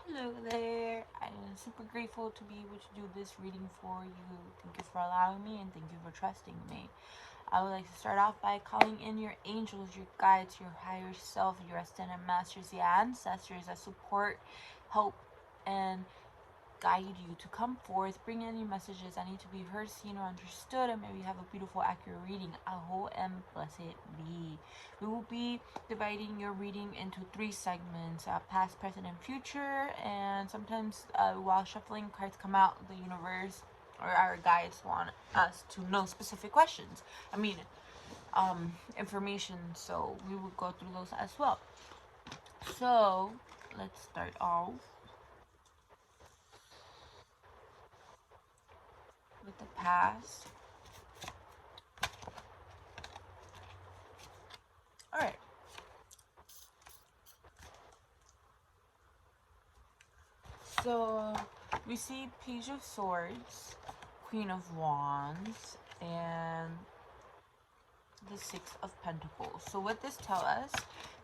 Hello there. I am super grateful to be able to do this reading for you. Thank you for allowing me and thank you for trusting me. I would like to start off by calling in your angels, your guides, your higher self, your ascended masters, your ancestors that support, help, and guide you to come forth, bring any messages that need to be heard, seen, or understood, and maybe have a beautiful, accurate reading. Aho and blessed be. We will be dividing your reading into three segments: past, present, and future. And sometimes, while shuffling, cards come out. The universe or our guides want us to know specific questions. I mean, information. So we will go through those as well. So let's start off with the past. All right. So we see Page of Swords, Queen of Wands, and the Six of Pentacles. So what this tells us,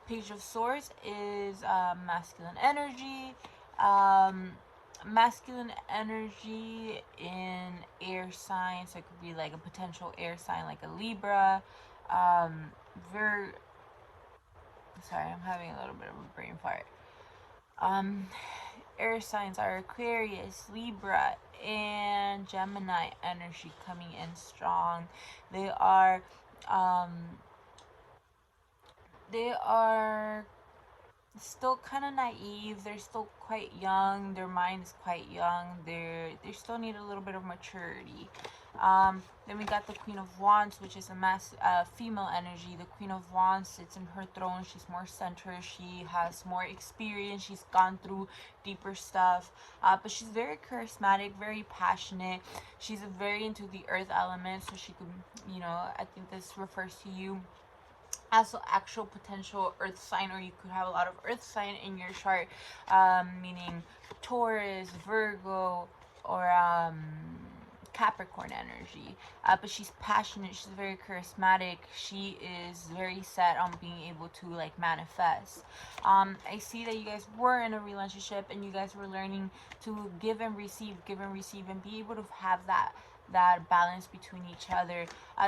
Page of Swords is masculine energy. Um, Masculine energy in air signs. So it could be like a potential air sign like a Libra. Um, very sorry, I'm having a little bit of a brain fart. Um, Air signs are Aquarius, Libra, and Gemini energy coming in strong. They are um they are still kind of naive. They're still quite young. Their mind is quite young. They still need a little bit of maturity. Then we got the Queen of Wands, which is a female energy. The Queen of Wands sits in her throne. She's more centered. She has more experience. She's gone through deeper stuff. But she's very charismatic, very passionate. She's very into the earth element, so she could, I think this refers to you as an actual potential earth sign, or you could have a lot of earth sign in your chart, meaning Taurus, Virgo, or Capricorn energy. But she's passionate, she's very charismatic, she is very set on being able to like manifest. I see that you guys were in a relationship and you guys were learning to give and receive, and be able to have that balance between each other.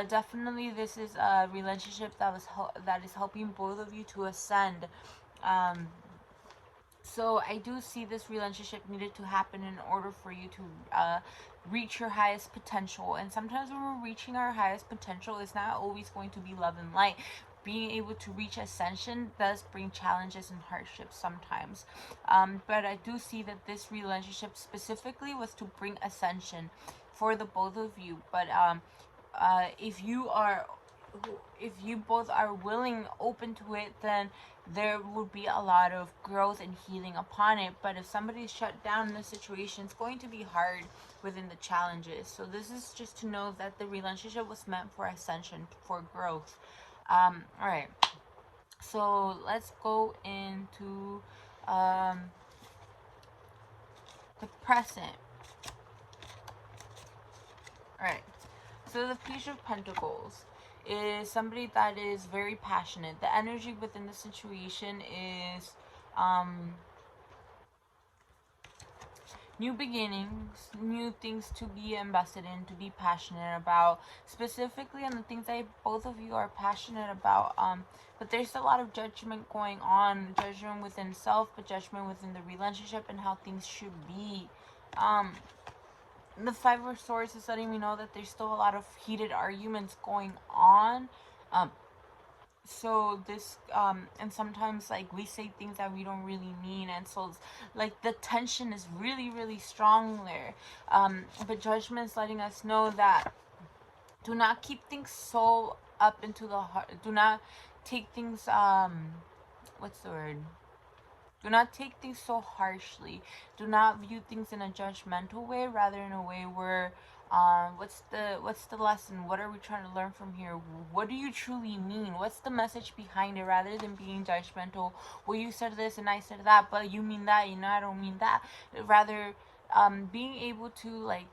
Definitely, this is a relationship that is helping both of you to ascend. Um, so I do see this relationship needed to happen in order for you to reach your highest potential. And sometimes when we're reaching our highest potential, it's not always going to be love and light. Being able to reach ascension does bring challenges and hardships sometimes. But I do see that this relationship specifically was to bring ascension for the both of you. But if you both are willing, open to it, then there would be a lot of growth and healing upon it. But if somebody's shut down in the situation, it's going to be hard within the challenges. So this is just to know that the relationship was meant for ascension, for growth. All right. So let's go into the present. All right. So the Page of Pentacles is somebody that is very passionate. The energy within the situation is um, new beginnings, new things to be invested in, to be passionate about, specifically on the things that both of you are passionate about. But there's a lot of judgment going on, judgment within self, but judgment within the relationship and how things should be. The Five of Swords is letting me know that there's still a lot of heated arguments going on. Um, so this and sometimes like we say things that we don't really mean, and so like the tension is really really strong there. But judgment is letting us know that do not keep things so up into the heart. Do not take things what's the word, do not take things so harshly. Do not view things in a judgmental way, rather in a way where what's the lesson? What are we trying to learn from here? What do you truly mean? What's the message behind it, rather than being judgmental? Well, you said this and I said that, but you mean that, I don't mean that. Rather, being able to like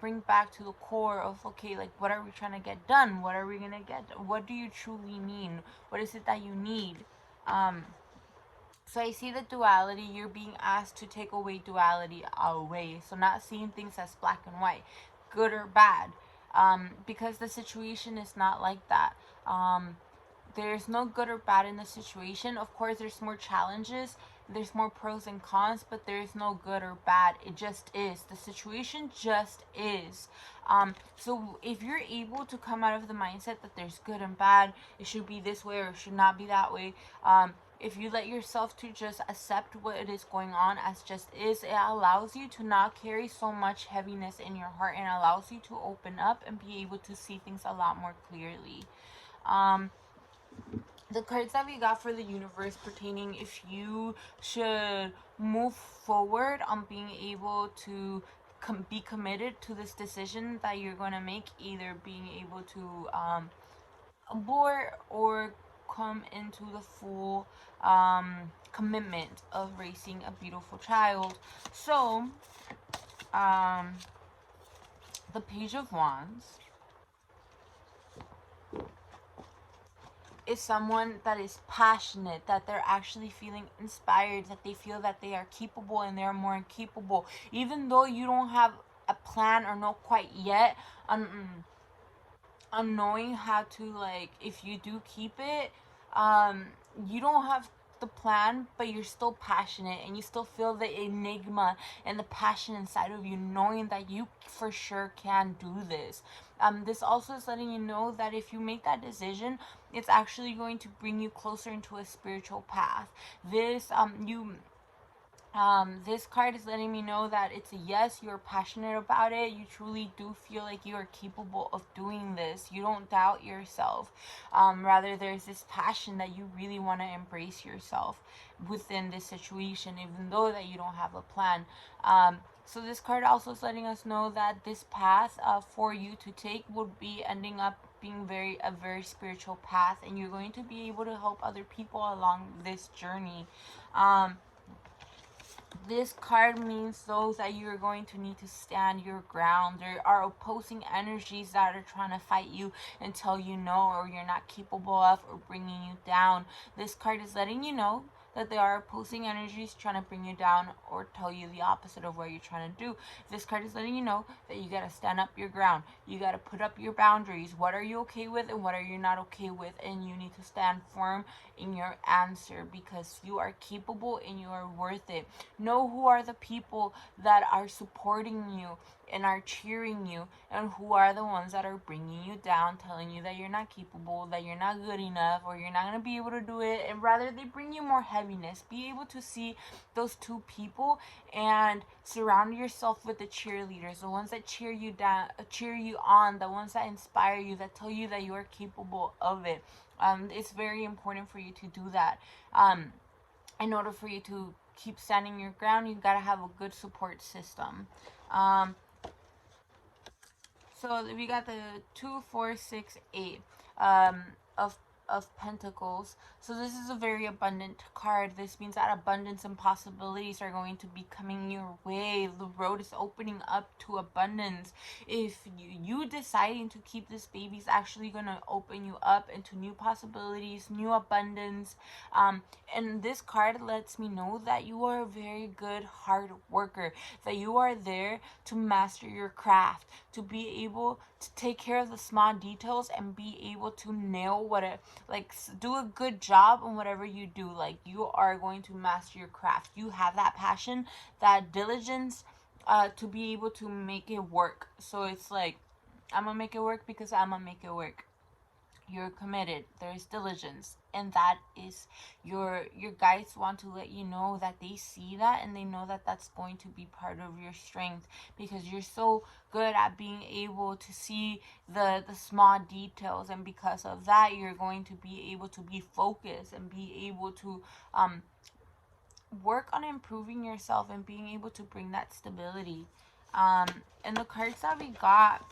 bring back to the core of, okay, like what are we trying to get done? What are we gonna get? What do you truly mean? What is it that you need? Um, So I see the duality. You're being asked to take away duality away. So not seeing things as black and white, good or bad, because the situation is not like that. There's no good or bad in the situation. Of course, there's more challenges, there's more pros and cons, but there's no good or bad. It just is. The situation just is. So if you're able to come out of the mindset that there's good and bad, it should be this way or it should not be that way. If you let yourself to just accept what it is going on as just is, it allows you to not carry so much heaviness in your heart and allows you to open up and be able to see things a lot more clearly. Um, the cards that we got for the universe pertaining if you should move forward on being able to be committed to this decision that you're going to make, either being able to abort or come into the full commitment of raising a beautiful child. So um, the Page of Wands is someone that is passionate, that they're actually feeling inspired, that they feel that they are capable and they're more capable. Even though you don't have a plan or know quite yet on knowing how to, like, if you do keep it, you don't have the plan, but you're still passionate and you still feel the enigma and the passion inside of you, knowing that you for sure can do this. This also is letting you know that if you make that decision, it's actually going to bring you closer into a spiritual path. This card is letting me know that it's a yes, you're passionate about it. You truly do feel like you are capable of doing this. You don't doubt yourself. Rather, there's this passion that you really want to embrace yourself within this situation, even though that you don't have a plan. So this card also is letting us know that this path for you to take would be ending up being a very spiritual path, and you're going to be able to help other people along this journey. This card means though that you're going to need to stand your ground. There are opposing energies that are trying to fight you and tell you no, or you're not capable of, or bringing you down. This card is letting you know that there are opposing energies trying to bring you down or tell you the opposite of what you're trying to do. This card is letting you know that you got to stand up your ground. You got to put up your boundaries. What are you okay with and what are you not okay with? And you need to stand firm in your answer because you are capable and you are worth it. Know who are the people that are supporting you and are cheering you, and who are the ones that are bringing you down, telling you that you're not capable, that you're not good enough, or you're not going to be able to do it, and rather they bring you more heaviness. Be able to see those two people and surround yourself with the cheerleaders, the ones that cheer you down, cheer you on, the ones that inspire you, that tell you that you are capable of it. It's very important for you to do that. In order for you to keep standing your ground, you gotta have a good support system. Um, so we got the 2, 4, 6, 8 of Pentacles. So this is a very abundant card. This means that abundance and possibilities are going to be coming your way. The road is opening up to abundance. If you deciding to keep this baby is actually going to open you up into new possibilities, new abundance. And this card lets me know that you are a very good hard worker, that you are there to master your craft, to be able to take care of the small details and be able to nail what it, like, do a good job on whatever you do. Like, you are going to master your craft. You have that passion, that diligence, to be able to make it work. So it's like, I'm gonna make it work because I'm gonna make it work. You're committed, there's diligence, and that is your guides want to let you know that they see that, and they know that that's going to be part of your strength, because you're so good at being able to see the small details, and because of that you're going to be able to be focused and be able to work on improving yourself and being able to bring that stability. And the cards that we got,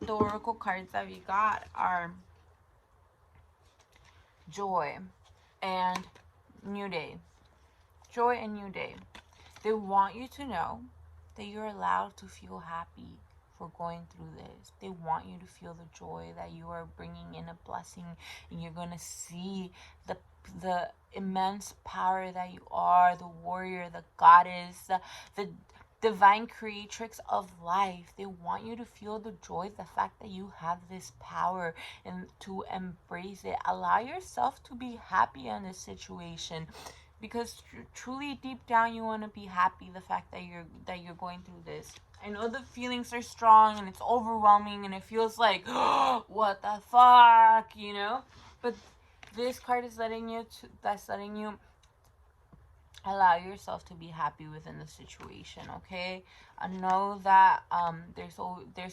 the oracle cards that we got, are joy and new day. Joy and new day. They want you to know that you're allowed to feel happy for going through this. They want you to feel the joy that you are bringing in a blessing, and you're going to see the the immense power that you are, the warrior, the goddess, the divine creatrix of life. They want you to feel the joy, the fact that you have this power, and to embrace it. Allow yourself to be happy in this situation, because truly deep down you want to be happy, the fact that you're going through this. I know the feelings are strong and it's overwhelming and it feels like, oh, what the fuck, you know? But this card is letting you allow yourself to be happy within the situation, okay? I know that there's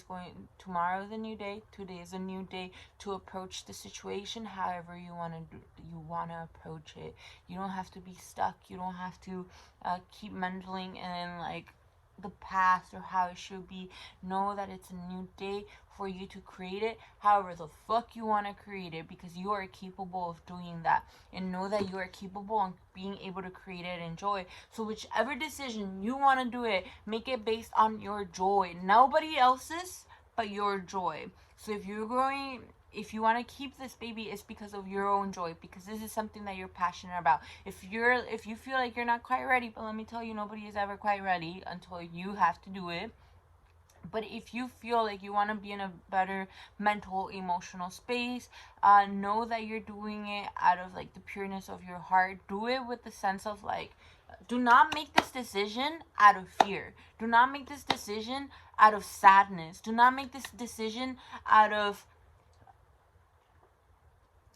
going tomorrow is a new day, today is a new day to approach the situation however you want to approach it. You don't have to be stuck. You don't have to keep mendaling in like the past or how it should be. Know that it's a new day for you to create it however the fuck you want to create it, because you are capable of doing that. And know that you are capable of being able to create it and enjoy. So whichever decision you want to do it, make it based on your joy, nobody else's but your joy. So if you want to keep this baby, it's because of your own joy, because this is something that you're passionate about. If you feel like you're not quite ready, but let me tell you, nobody is ever quite ready until you have to do it. But if you feel like you want to be in a better mental, emotional space, know that you're doing it out of like the pureness of your heart. Do it with the sense of like, do not make this decision out of fear. Do not make this decision out of sadness. Do not make this decision out of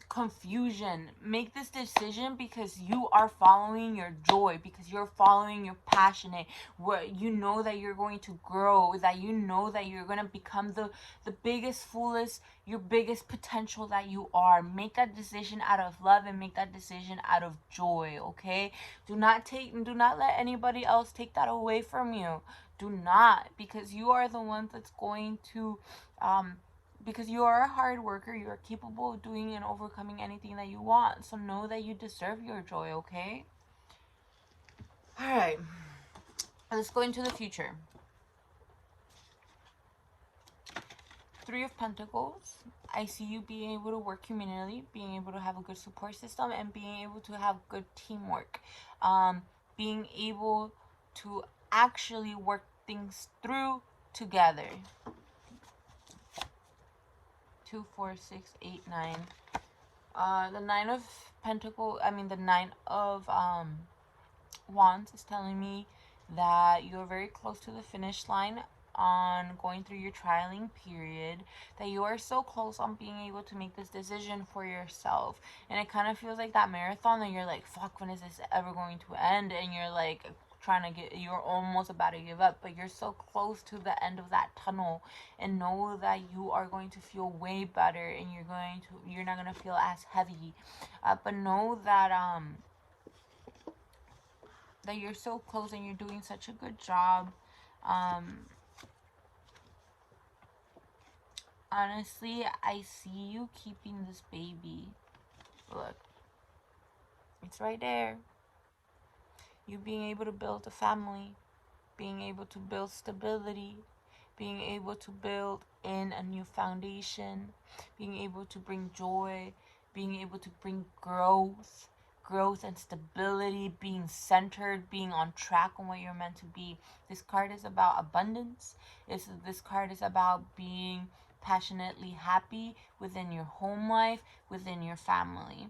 confusion. Make this decision because you are following your joy, because you're following your passionate, where you know that you're going to grow, that you know that you're going to become the biggest, fullest, your biggest potential that you are. Make that decision out of love and make that decision out of joy, okay? Do not let anybody else take that away from you. Do not, because you are the one that's going to because you are a hard worker. You are capable of doing and overcoming anything that you want. So know that you deserve your joy, okay? Alright. Let's go into the future. Three of Pentacles. I see you being able to work communally, being able to have a good support system, and being able to have good teamwork. Being able to actually work things through together. 2, 4, 6, 8, 9. The Nine of the Nine of Wands is telling me that you're very close to the finish line on going through your trialing period, that you are so close on being able to make this decision for yourself. And it kind of feels like that marathon that you're like, fuck, when is this ever going to end? And you're like you're almost about to give up, but you're so close to the end of that tunnel. And know that you are going to feel way better, and you're not going to feel as heavy. But know that that you're so close and you're doing such a good job. Honestly, I see you keeping this baby. Look, it's right there. You being able to build a family, being able to build stability, being able to build in a new foundation, being able to bring joy, being able to bring growth and stability, being centered, being on track on what you're meant to be. This card is about abundance. This card is about being passionately happy within your home life, within your family.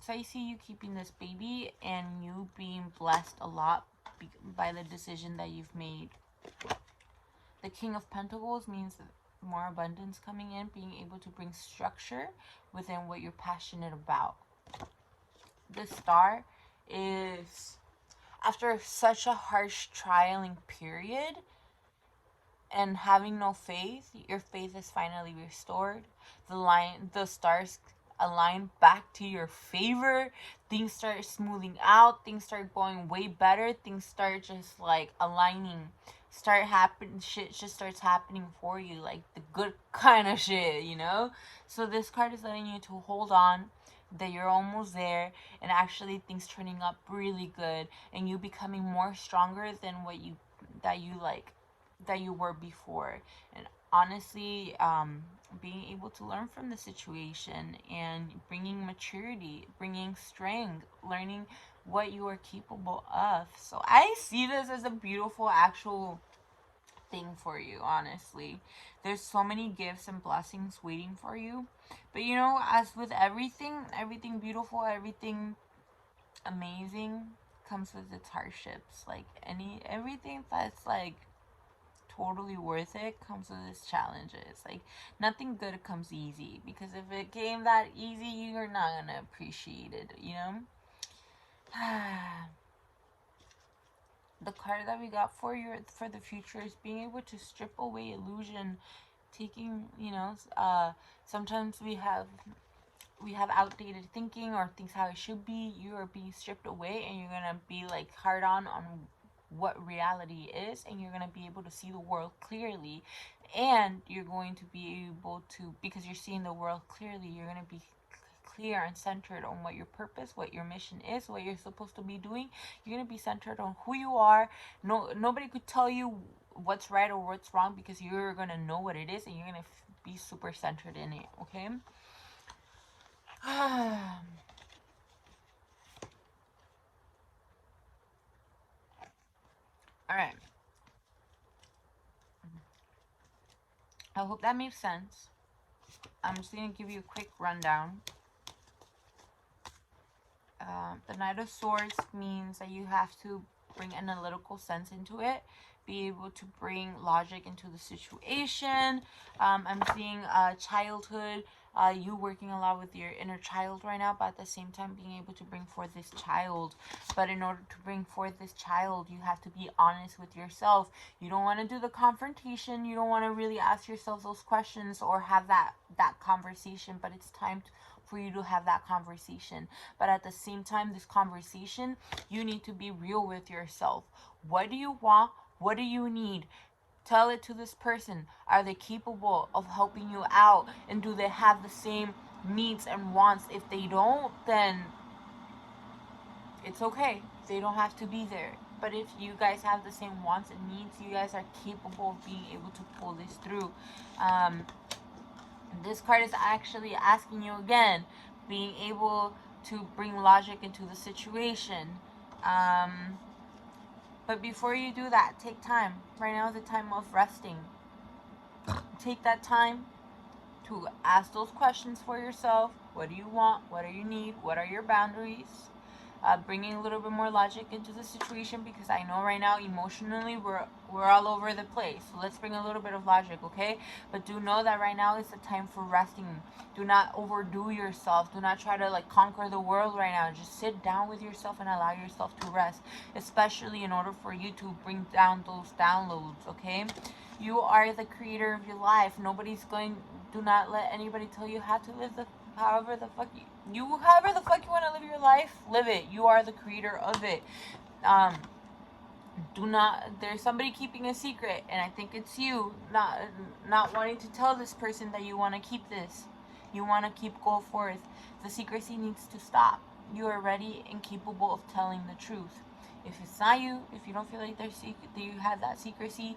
So I see you keeping this baby and you being blessed a lot by the decision that you've made. The King of Pentacles means more abundance coming in, being able to bring structure within what you're passionate about. The Star is, after such a harsh trialing period and having no faith, your faith is finally restored. The stars align back to your favor. Things start smoothing out. Things start going way better. Things start just like aligning. Shit just starts happening for you, like the good kind of shit, you know? So this card is letting you to hold on, that you're almost there, and actually things turning up really good, and you becoming more stronger than that you were before. And honestly, being able to learn from the situation and bringing maturity, bringing strength, learning what you are capable of. So I see this as a beautiful actual thing for you, honestly. There's so many gifts and blessings waiting for you. But you know, as with everything beautiful, everything amazing comes with its hardships. Like everything that's like totally worth it comes with its challenges. Like nothing good comes easy, because if it came that easy, you're not gonna appreciate it, you know? The card that we got for the future is being able to strip away illusion, taking, sometimes we have outdated thinking or things how it should be. You are being stripped away, and you're gonna be like hard on what reality is, and you're gonna be able to see the world clearly, and you're going to be able to, because you're seeing the world clearly, you're gonna be clear and centered on what your purpose, what your mission is, what you're supposed to be doing. You're gonna be centered on who you are. Nobody could tell you what's right or what's wrong, because you're gonna know what it is, and you're gonna be super centered in it. Okay. All right. I hope that makes sense. I'm just gonna give you a quick rundown. The Knight of Swords means that you have to bring analytical sense into it, be able to bring logic into the situation. I'm seeing childhood, you working a lot with your inner child right now, but at the same time being able to bring forth this child. But in order to bring forth this child, you have to be honest with yourself. You don't want to do the confrontation. You don't want to really ask yourself those questions or have that conversation, but it's time for you to have that conversation. But at the same time, this conversation, you need to be real with yourself. What do you want? What do you need? Tell it to this person. Are they capable of helping you out? And do they have the same needs and wants? If they don't, then it's okay. They don't have to be there. But if you guys have the same wants and needs, you guys are capable of being able to pull this through. This card is actually asking you again, being able to bring logic into the situation. But before you do that, take time. Right now is a time of resting. Take that time to ask those questions for yourself. What do you want? What do you need? What are your boundaries? Bringing a little bit more logic into the situation, because I know right now emotionally we're all over the place. So let's bring a little bit of logic, okay? But do know that right now is the time for resting. Do not overdo yourself. Do not try to like conquer the world right now. Just sit down with yourself and allow yourself to rest, especially in order for you to bring down those downloads, okay? You are the creator of your life. Nobody's going. Do not let anybody tell you how to live the however the fuck however the fuck you want to live your life. Live it. You are the creator of it. Um, do not. There's somebody keeping a secret, and I think it's you not wanting to tell this person that you want to keep this. You want to keep go forth. The secrecy needs to stop. You are ready and capable of telling the truth. If it's not you, if you don't feel like there's that you have that secrecy,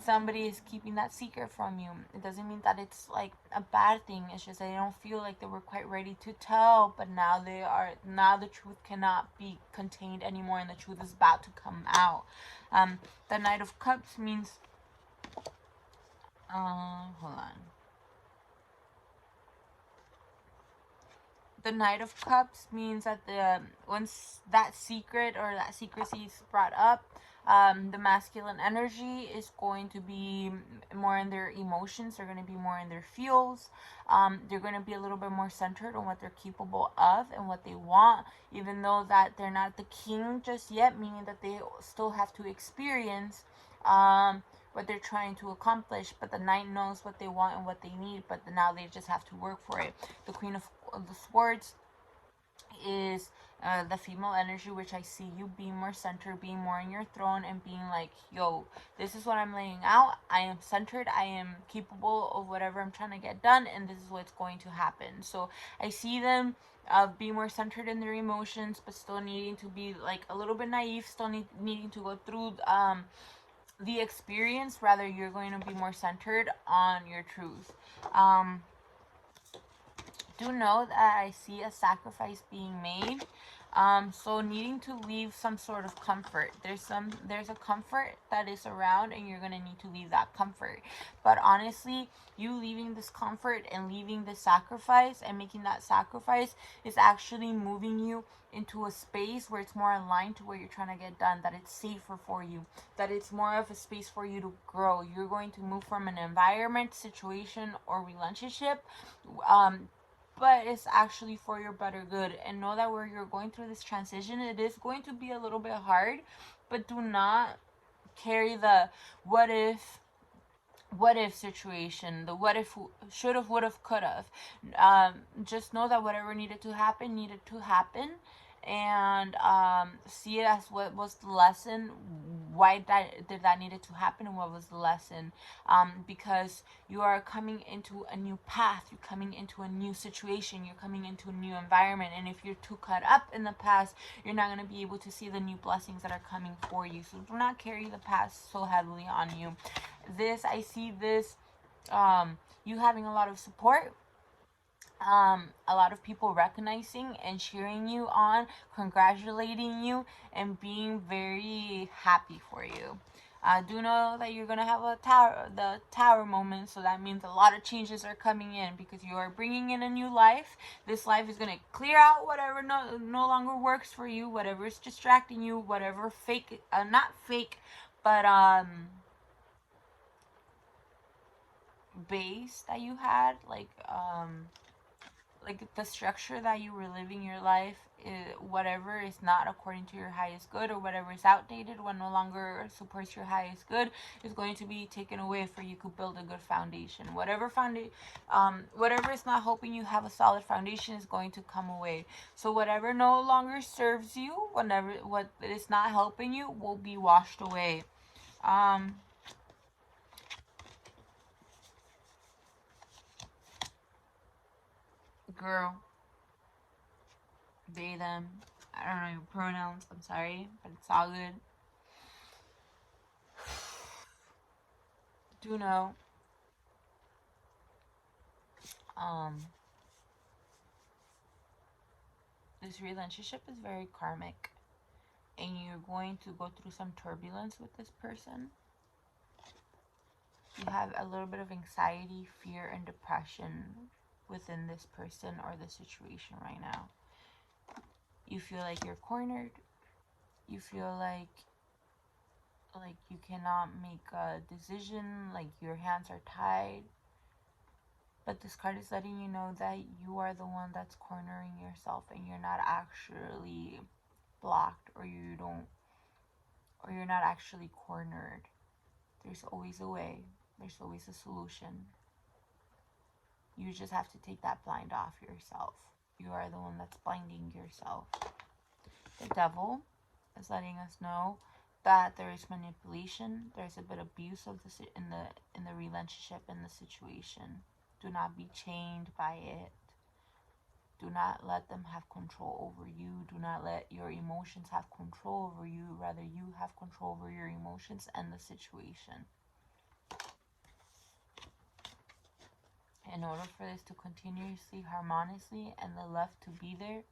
somebody is keeping that secret from you. It doesn't mean that it's like a bad thing. It's just they don't feel like they were quite ready to tell, but now they are. Now the truth cannot be contained anymore, and the truth is about to come out. The Knight of Cups means hold on. The Knight of Cups means that once that secret or that secrecy is brought up, the masculine energy is going to be more in their emotions. They're going to be more in their feels. They're going to be a little bit more centered on what they're capable of and what they want, even though that they're not the king just yet, meaning that they still have to experience what they're trying to accomplish. But the knight knows what they want and what they need, but now they just have to work for it. The Queen of the Swords is the female energy, which I see you being more centered, being more in your throne, and being like, yo, this is what I'm laying out. I am centered. I am capable of whatever I'm trying to get done, and this is what's going to happen. So I see them being more centered in their emotions, but still needing to be like a little bit naive, still needing to go through the experience, rather you're going to be more centered on your truth. um do know that I see a sacrifice being made. So needing to leave some sort of comfort. There's a comfort that is around, and you're gonna need to leave that comfort. But honestly, you leaving this comfort and leaving this sacrifice and making that sacrifice is actually moving you into a space where it's more aligned to where you're trying to get done, that it's safer for you, that it's more of a space for you to grow. You're going to move from an environment, situation, or relationship, um, but it's actually for your better good. And know that where you're going through this transition, it is going to be a little bit hard, but do not carry the what if situation, the what if, should have, would have, could have. Just know that whatever needed to happen, and see it as what was the lesson, why that did that needed to happen, and what was the lesson. Because you are coming into a new path, you're coming into a new situation, you're coming into a new environment, and if you're too caught up in the past, you're not going to be able to see the new blessings that are coming for you. So do not carry the past so heavily on you. I see this, you having a lot of support, a lot of people recognizing and cheering you on, congratulating you, and being very happy for you. Do know that you're gonna have the tower moment, so that means a lot of changes are coming in because you are bringing in a new life. This life is gonna clear out whatever no longer works for you, whatever is distracting you, whatever fake, not fake, but base that you had, like the structure that you were living your life, whatever is not according to your highest good, or whatever is outdated, what no longer supports your highest good, is going to be taken away for you to build a good foundation. Whatever is not helping you have a solid foundation is going to come away. So whatever no longer serves you, what is not helping you, will be washed away. Girl, they, them, I don't know your pronouns, I'm sorry, but it's all good. Do know, um, this relationship is very karmic, and you're going to go through some turbulence with this person. You have a little bit of anxiety, fear, and depression within this person or the situation right now. You feel like you're cornered. You feel like you cannot make a decision, like your hands are tied. But this card is letting you know that you are the one that's cornering yourself, and you're not actually blocked, or you're not actually cornered. There's always a way. There's always a solution. You just have to take that blind off yourself. You are the one that's blinding yourself. The devil is letting us know that there is manipulation. There's a bit of abuse of this in the relationship, in the situation. Do not be chained by it. Do not let them have control over you. Do not let your emotions have control over you. Rather, you have control over your emotions and the situation. In order for this to continuously, harmoniously, and the love to be there,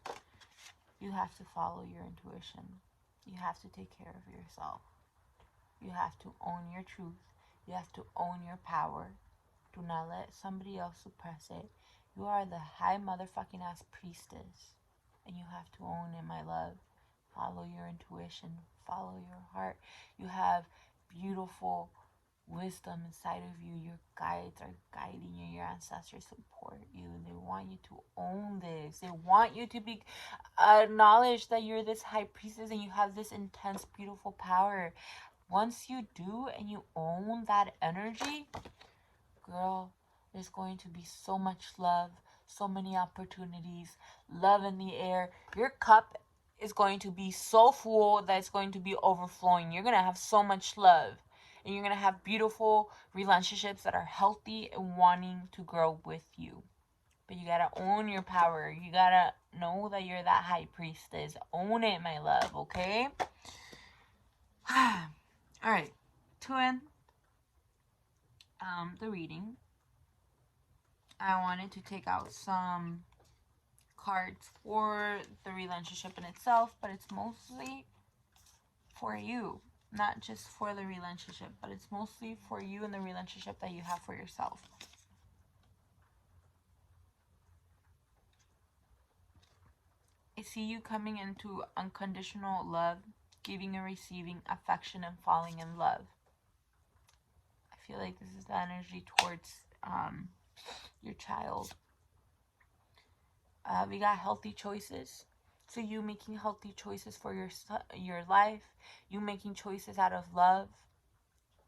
you have to follow your intuition. You have to take care of yourself. You have to own your truth. You have to own your power. Do not let somebody else suppress it. You are the high motherfucking ass priestess, and you have to own it, my love. Follow your intuition. Follow your heart. You have beautiful wisdom inside of you. Your guides are guiding you. Your ancestors support you. They want you to own this. They want you to be acknowledge that you're this high priestess and you have this intense, beautiful power. Once you do and you own that energy, girl, there's going to be so much love, so many opportunities, love in the air. Your cup is going to be so full that it's going to be overflowing. You're going to have so much love, and you're going to have beautiful relationships that are healthy and wanting to grow with you. But you got to own your power. You got to know that you're that high priestess. Own it, my love, okay? All right. to end the reading, I wanted to take out some cards for the relationship in itself, but it's mostly for you, not just for the relationship, but it's mostly for you and the relationship that you have for yourself. I see you coming into unconditional love, giving and receiving affection and falling in love. I feel like this is the energy towards your child. We got healthy choices. So you making healthy choices for your life, you making choices out of love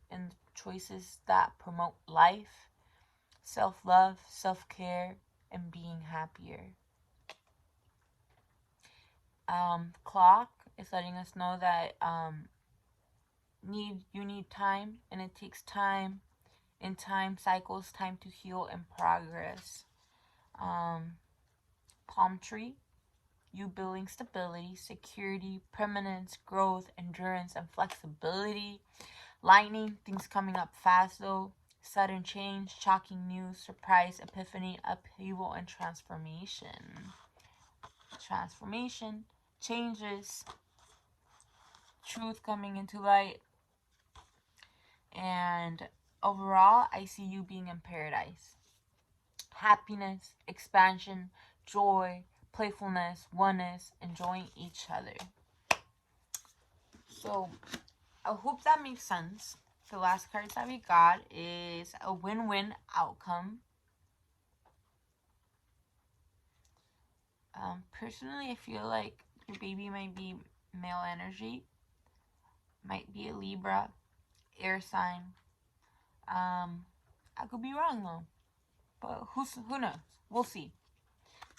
and choices that promote life, self-love, self-care, and being happier. Clock is letting us know that you need time, and it takes time. In time cycles, time to heal and progress. Palm tree, you building stability, security, permanence, growth, endurance, and flexibility. Lightning, things coming up fast though. Sudden change, shocking news, surprise, epiphany, upheaval, and transformation. Transformation, changes, truth coming into light. And overall, I see you being in paradise. Happiness, expansion, joy, playfulness, oneness, enjoying each other. So, I hope that makes sense. The last cards that we got is a win-win outcome. Personally, I feel like your baby might be male energy, might be a Libra, air sign. I could be wrong though, but who knows? We'll see.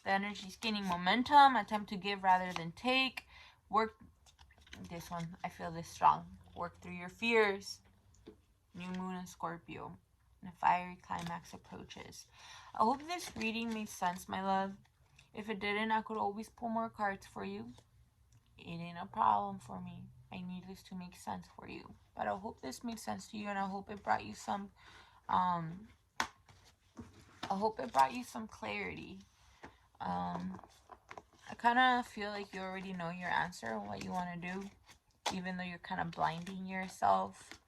The energy is gaining momentum. Attempt to give rather than take. Work. This one, I feel this strong. Work through your fears. New moon in Scorpio. And a fiery climax approaches. I hope this reading made sense, my love. If it didn't, I could always pull more cards for you. It ain't a problem for me. I need this to make sense for you. But I hope this made sense to you, and I hope it brought you some clarity. I kind of feel like you already know your answer and what you want to do, even though you're kind of blinding yourself.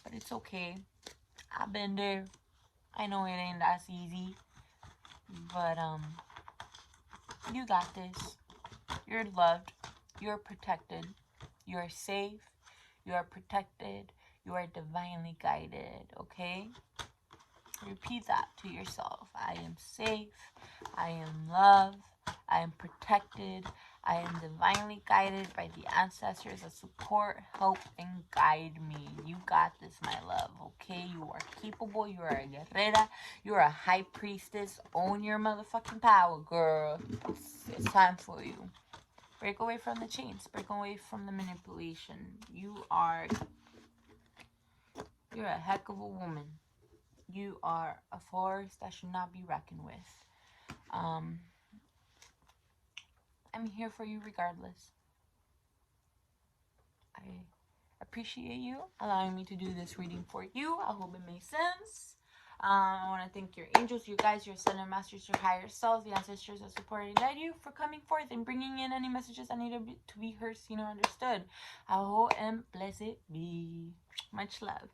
But it's okay. I've been there. I know it ain't as easy, but you got this. You're loved. You're protected. You're safe. You are protected. You are divinely guided, okay? Repeat that to yourself. I am safe. I am loved. I am protected. I am divinely guided by the ancestors that support, help, and guide me. You got this, my love, okay? You are capable. You are a guerrera. You are a high priestess. Own your motherfucking power, girl. It's time for you. Break away from the chains. Break away from the manipulation. You're a heck of a woman. You are a force that should not be reckoned with. I'm here for you regardless. I appreciate you allowing me to do this reading for you. I hope it makes sense. I want to thank your angels, you guys, your ascended masters, your higher selves, the ancestors that support and guide you for coming forth and bringing in any messages that need to be heard, seen, or understood. I hope and blessed be. Much love.